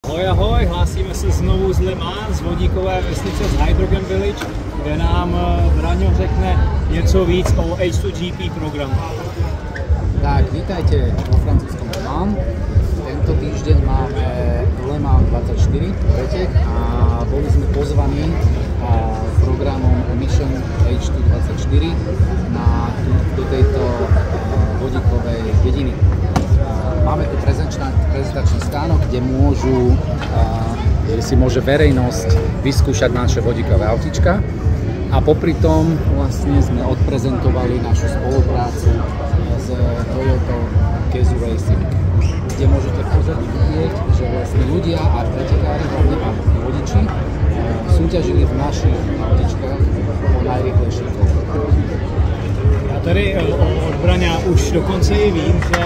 Ahoj, ahoj, hlásíme se znovu z Le Mans, z vodíkové vesnice z Hydrogen Village, kde nám Braňo řekne něco víc o H2GP programu. Tak, vítajte vo francúzskom Le Mans. Tento týždeň máme Le Mans 24 pretek a boli sme pozvaní programom Mission H224 do tejto vodíkovej dediny. Máme tu prezentačný stánok, kde si môže verejnosť vyskúšať naše vodíkové autíčka a popri tom vlastne sme odprezentovali našu spoluprácu s Toyota Gazoo Racing, kde môžete pozorne vidieť, že vlastne ľudia a pretekári, hlavne a vodiči súťažili v našich autíčkách o najrýchlejších koľko. Já tady od Braňa už dokonce i vím, že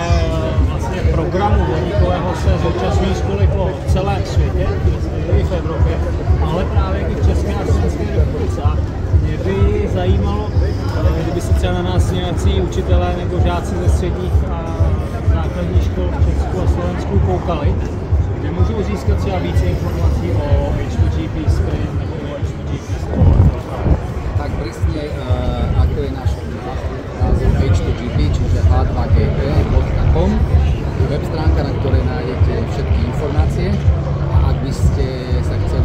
vlastně programu vodíkového se zúčastní školy po celém světě, i v Evropě, ale právě i v České a Slovenské republice. Mě by zajímalo, kdyby se třeba na nás nějací učitelé nebo žáci ze středních a základních škol v Česku a Slovensku koukali, kde můžou získat třeba více informací o H2GP Sprint nebo o H2GP Sport. Tak presne ako je náš názov H2GP, čiže h2gp.com, web stránka, na ktorej nájdete všetky informácie, a ak by ste sa chceli